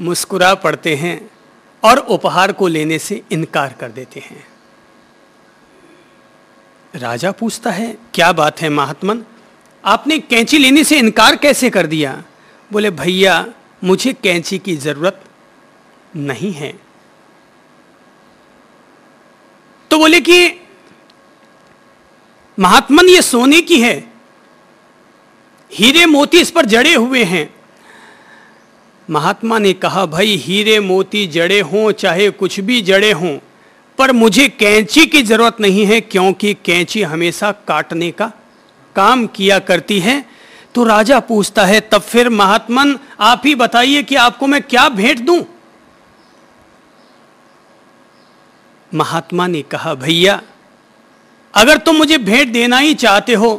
मुस्कुरा पड़ते हैं और उपहार को लेने से इनकार कर देते हैं। राजा पूछता है, क्या बात है महात्मन, आपने कैंची लेने से इनकार कैसे कर दिया? बोले, भैया मुझे कैंची की जरूरत नहीं है। तो बोले कि महात्मन ये सोने की है, हीरे मोती इस पर जड़े हुए हैं। महात्मा ने कहा, भाई हीरे मोती जड़े हों चाहे कुछ भी जड़े हों, पर मुझे कैंची की जरूरत नहीं है, क्योंकि कैंची हमेशा काटने का काम किया करती है। तो राजा पूछता है, तब फिर महात्मन आप ही बताइए कि आपको मैं क्या भेंट दूं? महात्मा ने कहा, भैया अगर तुम मुझे भेंट देना ही चाहते हो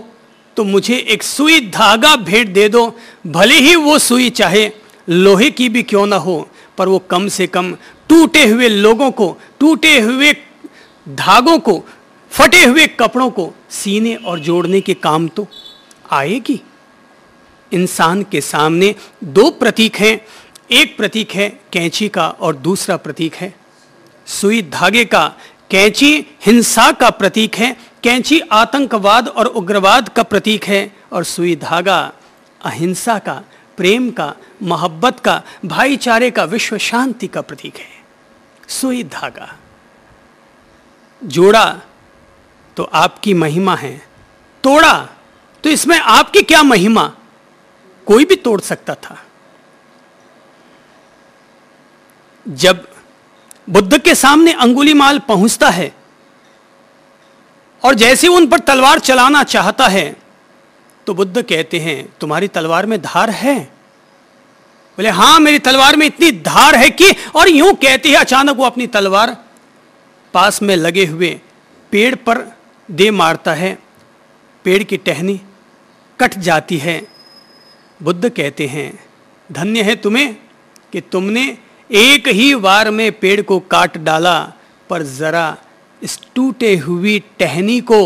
तो मुझे एक सुई धागा भेंट दे दो, भले ही वो सुई चाहे लोहे की भी क्यों ना हो, पर वो कम से कम टूटे हुए लोगों को, टूटे हुए धागों को, फटे हुए कपड़ों को सीने और जोड़ने के काम तो आएगी। इंसान के सामने दो प्रतीक हैं, एक प्रतीक है कैंची का और दूसरा प्रतीक है सुई धागे का। कैंची हिंसा का प्रतीक है, कैंची आतंकवाद और उग्रवाद का प्रतीक है, और सुई धागा अहिंसा का, प्रेम का, मोहब्बत का, भाईचारे का, विश्व शांति का प्रतीक है। सुई धागा जोड़ा तो आपकी महिमा है, तोड़ा तो इसमें आपकी क्या महिमा? कोई भी तोड़ सकता था। जब बुद्ध के सामने अंगुलीमाल पहुंचता है और जैसे उन पर तलवार चलाना चाहता है तो बुद्ध कहते हैं, तुम्हारी तलवार में धार है? बोले, हां मेरी तलवार में इतनी धार है कि, और यूं कहते ही अचानक वो अपनी तलवार पास में लगे हुए पेड़ पर दे मारता है, पेड़ की टहनी कट जाती है। बुद्ध कहते हैं, धन्य है तुम्हें कि तुमने एक ही वार में पेड़ को काट डाला, पर जरा इस टूटे हुई टहनी को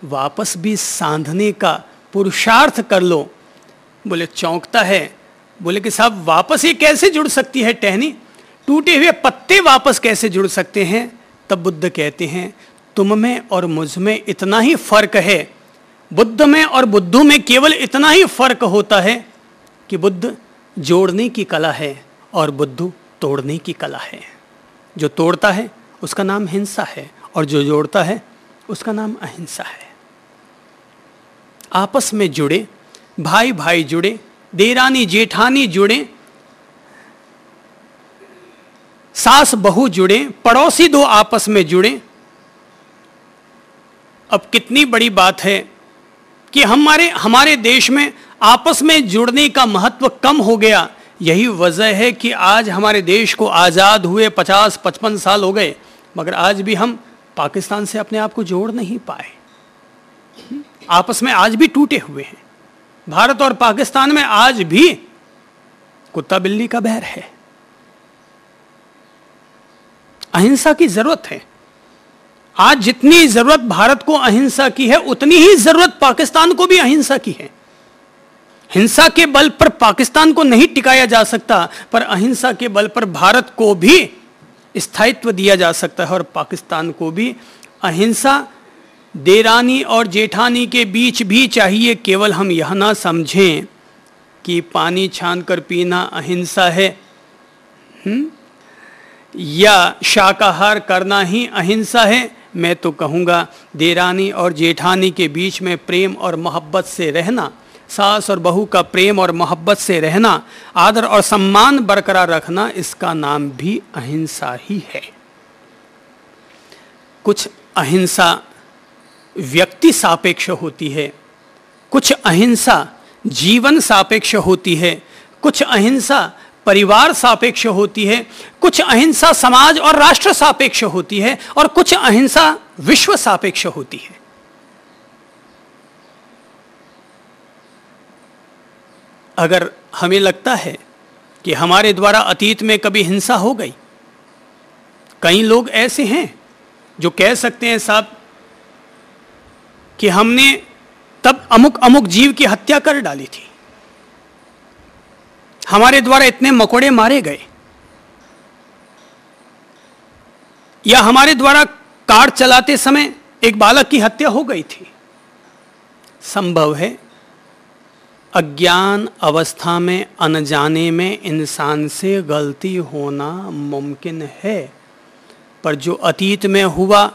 वापस भी सांधने का पुरुषार्थ कर लो। बोले, चौंकता है, बोले कि साहब वापस ये कैसे जुड़ सकती है टहनी? टूटे हुए पत्ते वापस कैसे जुड़ सकते हैं? तब बुद्ध कहते हैं, तुम में और मुझ में इतना ही फर्क है, बुद्ध में और बुद्धू में केवल इतना ही फर्क होता है कि बुद्ध जोड़ने की कला है और बुद्धू तोड़ने की कला है। जो तोड़ता है उसका नाम हिंसा है और जो जोड़ता है उसका नाम अहिंसा है। आपस में जुड़े, भाई भाई जुड़े, देरानी जेठानी जुड़े, सास बहू जुड़े, पड़ोसी दो आपस में जुड़े। अब कितनी बड़ी बात है कि हमारे देश में आपस में जुड़ने का महत्व कम हो गया। यही वजह है कि आज हमारे देश को आज़ाद हुए 50-55 साल हो गए, मगर आज भी हम पाकिस्तान से अपने आप को जोड़ नहीं पाए। आपस में आज भी टूटे हुए हैं। भारत और पाकिस्तान में आज भी कुत्ता बिल्ली का बैर है। अहिंसा की जरूरत है। आज जितनी जरूरत भारत को अहिंसा की है, उतनी ही जरूरत पाकिस्तान को भी अहिंसा की है। हिंसा के बल पर पाकिस्तान को नहीं टिकाया जा सकता, पर अहिंसा के बल पर भारत को भी स्थायित्व दिया जा सकता है और पाकिस्तान को भी। अहिंसा देरानी और जेठानी के बीच भी चाहिए। केवल हम यह ना समझें कि पानी छानकर पीना अहिंसा है, या शाकाहार करना ही अहिंसा है। मैं तो कहूँगा देरानी और जेठानी के बीच में प्रेम और मोहब्बत से रहना, सास और बहू का प्रेम और मोहब्बत से रहना, आदर और सम्मान बरकरार रखना, इसका नाम भी अहिंसा ही है। कुछ अहिंसा व्यक्ति सापेक्ष होती है, कुछ अहिंसा जीवन सापेक्ष होती है, कुछ अहिंसा परिवार सापेक्ष होती है, कुछ अहिंसा समाज और राष्ट्र सापेक्ष होती है, और कुछ अहिंसा विश्व सापेक्ष होती है। अगर हमें लगता है कि हमारे द्वारा अतीत में कभी हिंसा हो गई, कई लोग ऐसे हैं जो कह सकते हैं साहब कि हमने तब अमुक अमुक जीव की हत्या कर डाली थी, हमारे द्वारा इतने मकोड़े मारे गए, या हमारे द्वारा कार चलाते समय एक बालक की हत्या हो गई थी। संभव है अज्ञान अवस्था में, अनजाने में इंसान से गलती होना मुमकिन है, पर जो अतीत में हुआ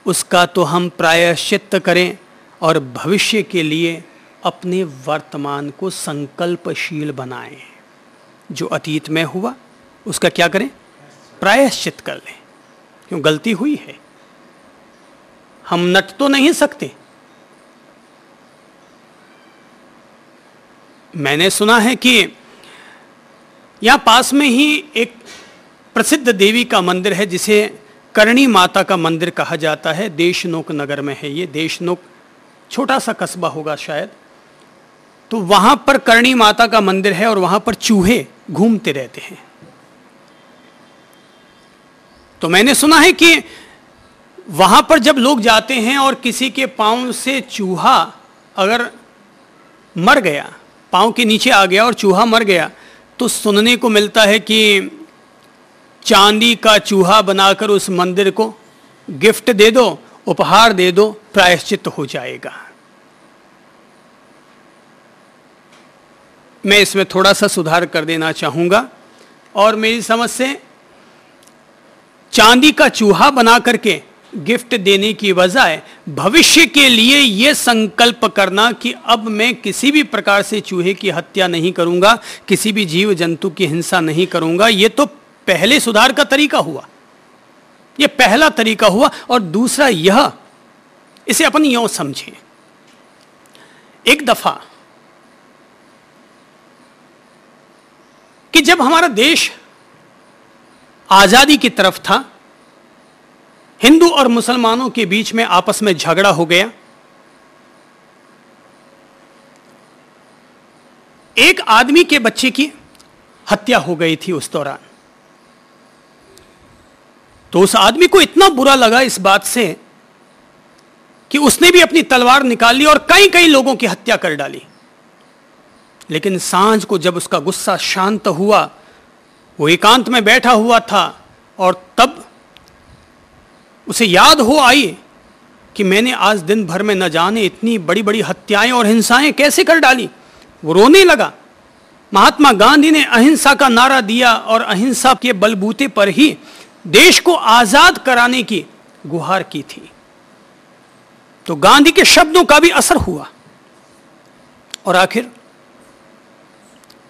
उसका तो हम प्रायश्चित करें और भविष्य के लिए अपने वर्तमान को संकल्पशील बनाएं। जो अतीत में हुआ उसका क्या करें? प्रायश्चित कर लें। क्यों? गलती हुई है, हम नट तो नहीं सकते। मैंने सुना है कि यहां पास में ही एक प्रसिद्ध देवी का मंदिर है जिसे करणी माता का मंदिर कहा जाता है। देशनोक नगर में है ये। देशनोक छोटा सा कस्बा होगा शायद। तो वहां पर करणी माता का मंदिर है और वहां पर चूहे घूमते रहते हैं। तो मैंने सुना है कि वहां पर जब लोग जाते हैं और किसी के पांव से चूहा अगर मर गया, पांव के नीचे आ गया और चूहा मर गया, तो सुनने को मिलता है कि चांदी का चूहा बनाकर उस मंदिर को गिफ्ट दे दो, उपहार दे दो, प्रायश्चित हो जाएगा। मैं इसमें थोड़ा सा सुधार कर देना चाहूंगा और मेरी समझ से चांदी का चूहा बना करके गिफ्ट देने की बजाय भविष्य के लिए यह संकल्प करना कि अब मैं किसी भी प्रकार से चूहे की हत्या नहीं करूंगा, किसी भी जीव जंतु की हिंसा नहीं करूंगा, यह तो पहले सुधार का तरीका हुआ, यह पहला तरीका हुआ। और दूसरा यह, इसे अपन यूं समझें, एक दफा कि जब हमारा देश आजादी की तरफ था, हिंदू और मुसलमानों के बीच में आपस में झगड़ा हो गया। एक आदमी के बच्चे की हत्या हो गई थी उस दौरान। तो उस आदमी को इतना बुरा लगा इस बात से कि उसने भी अपनी तलवार निकाल ली और कई कई लोगों की हत्या कर डाली। लेकिन सांझ को जब उसका गुस्सा शांत हुआ, वो एकांत में बैठा हुआ था और तब उसे याद हो आई कि मैंने आज दिन भर में न जाने इतनी बड़ी बड़ी हत्याएं और हिंसाएं कैसे कर डाली। वो रोने लगा। महात्मा गांधी ने अहिंसा का नारा दिया और अहिंसा के बलबूते पर ही देश को आजाद कराने की गुहार की थी। तो गांधी के शब्दों का भी असर हुआ और आखिर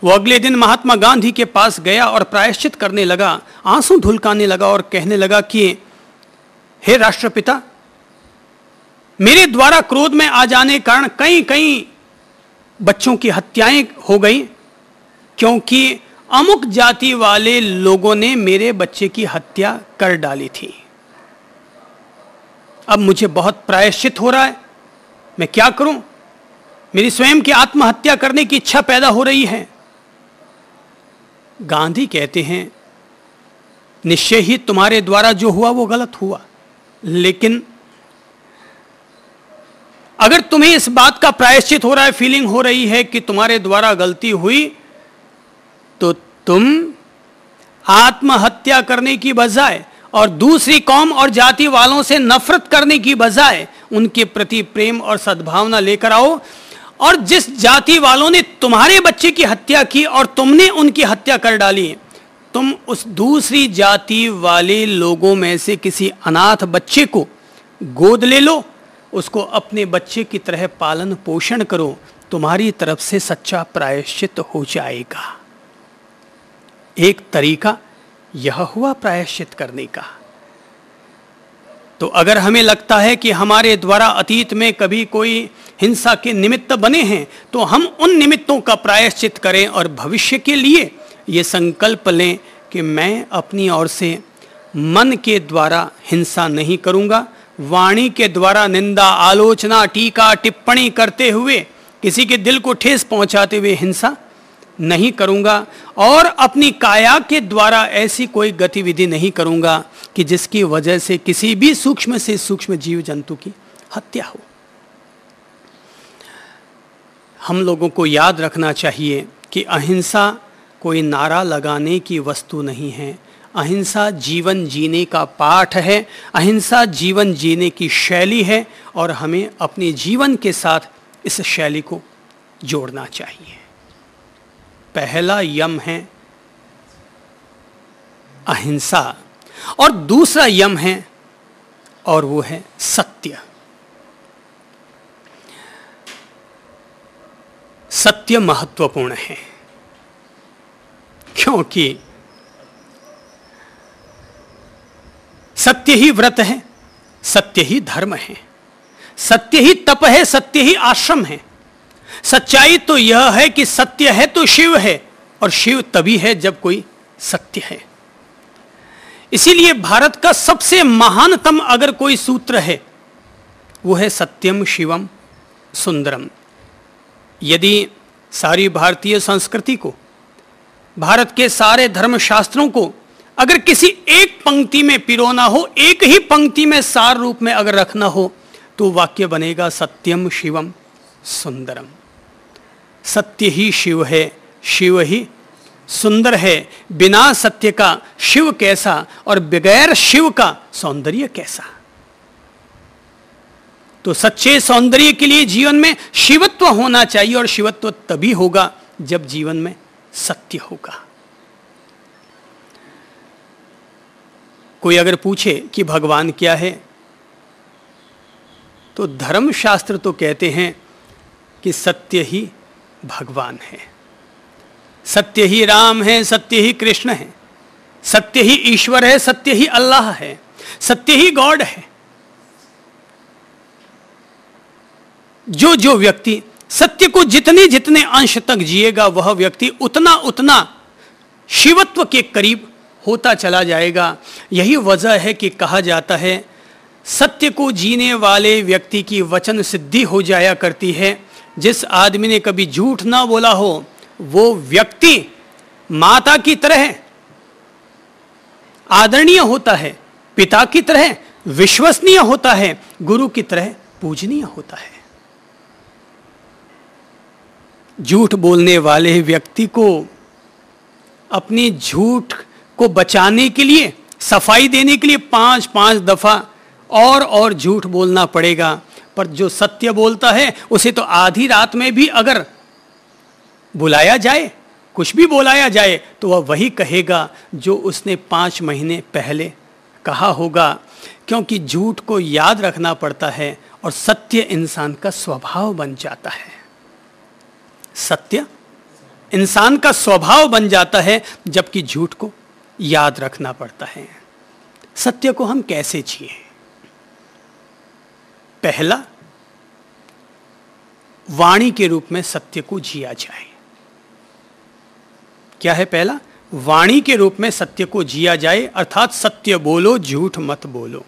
वो अगले दिन महात्मा गांधी के पास गया और प्रायश्चित करने लगा, आंसू ढुलकाने लगा और कहने लगा कि हे राष्ट्रपिता, मेरे द्वारा क्रोध में आ जाने के कारण कई कई बच्चों की हत्याएं हो गई, क्योंकि अमुक जाति वाले लोगों ने मेरे बच्चे की हत्या कर डाली थी। अब मुझे बहुत प्रायश्चित हो रहा है, मैं क्या करूं? मेरी स्वयं की आत्महत्या करने की इच्छा पैदा हो रही है। गांधी कहते हैं, निश्चय ही तुम्हारे द्वारा जो हुआ वो गलत हुआ, लेकिन अगर तुम्हें इस बात का प्रायश्चित हो रहा है, फीलिंग हो रही है कि तुम्हारे द्वारा गलती हुई, तो तुम आत्महत्या करने की बजाय और दूसरी कौम और जाति वालों से नफरत करने की बजाय उनके प्रति प्रेम और सद्भावना लेकर आओ। और जिस जाति वालों ने तुम्हारे बच्चे की हत्या की और तुमने उनकी हत्या कर डाली, तुम उस दूसरी जाति वाले लोगों में से किसी अनाथ बच्चे को गोद ले लो, उसको अपने बच्चे की तरह पालन पोषण करो, तुम्हारी तरफ से सच्चा प्रायश्चित हो जाएगा। एक तरीका यह हुआ प्रायश्चित करने का। तो अगर हमें लगता है कि हमारे द्वारा अतीत में कभी कोई हिंसा के निमित्त बने हैं, तो हम उन निमित्तों का प्रायश्चित करें और भविष्य के लिए ये संकल्प लें कि मैं अपनी ओर से मन के द्वारा हिंसा नहीं करूंगा, वाणी के द्वारा निंदा, आलोचना, टीका, टिप्पणी करते हुए किसी के दिल को ठेस पहुंचाते हुए हिंसा नहीं करूंगा, और अपनी काया के द्वारा ऐसी कोई गतिविधि नहीं करूंगा कि जिसकी वजह से किसी भी सूक्ष्म से सूक्ष्म जीव जंतु की हत्या हो। हम लोगों को याद रखना चाहिए कि अहिंसा कोई नारा लगाने की वस्तु नहीं है। अहिंसा जीवन जीने का पाठ है, अहिंसा जीवन जीने की शैली है और हमें अपने जीवन के साथ इस शैली को जोड़ना चाहिए। पहला यम है अहिंसा और दूसरा यम है और वो है सत्य। सत्य महत्वपूर्ण है क्योंकि सत्य ही व्रत है, सत्य ही धर्म है, सत्य ही तप है, सत्य ही आश्रम है। सच्चाई तो यह है कि सत्य है तो शिव है और शिव तभी है जब कोई सत्य है। इसीलिए भारत का सबसे महानतम अगर कोई सूत्र है वो है सत्यम शिवम सुंदरम। यदि सारी भारतीय संस्कृति को, भारत के सारे धर्मशास्त्रों को अगर किसी एक पंक्ति में पिरोना हो, एक ही पंक्ति में सार रूप में अगर रखना हो, तो वाक्य बनेगा सत्यम शिवम सुंदरम। सत्य ही शिव है, शिव ही सुंदर है। बिना सत्य का शिव कैसा और बगैर शिव का सौंदर्य कैसा। तो सच्चे सौंदर्य के लिए जीवन में शिवत्व होना चाहिए और शिवत्व तभी होगा जब जीवन में सत्य होगा। कोई अगर पूछे कि भगवान क्या है, तो धर्मशास्त्र तो कहते हैं कि सत्य ही भगवान है, सत्य ही राम है, सत्य ही कृष्ण है, सत्य ही ईश्वर है, सत्य ही अल्लाह है, सत्य ही गॉड है। जो जो व्यक्ति सत्य को जितने जितने अंश तक जिएगा वह व्यक्ति उतना उतना शिवत्व के करीब होता चला जाएगा। यही वजह है कि कहा जाता है सत्य को जीने वाले व्यक्ति की वचन सिद्धि हो जाया करती है। जिस आदमी ने कभी झूठ ना बोला हो वो व्यक्ति माता की तरह आदरणीय होता है, पिता की तरह विश्वसनीय होता है, गुरु की तरह पूजनीय होता है। झूठ बोलने वाले व्यक्ति को अपनी झूठ को बचाने के लिए, सफाई देने के लिए 5-5 दफा और झूठ बोलना पड़ेगा। पर जो सत्य बोलता है उसे तो आधी रात में भी अगर बुलाया जाए, कुछ भी बुलाया जाए, तो वह वही कहेगा जो उसने 5 महीने पहले कहा होगा। क्योंकि झूठ को याद रखना पड़ता है और सत्य इंसान का स्वभाव बन जाता है। सत्य इंसान का स्वभाव बन जाता है, जबकि झूठ को याद रखना पड़ता है। सत्य को हम कैसे जिए? पहला, वाणी के रूप में सत्य को जिया जाए। क्या है पहला? वाणी के रूप में सत्य को जिया जाए, अर्थात सत्य बोलो, झूठ मत बोलो।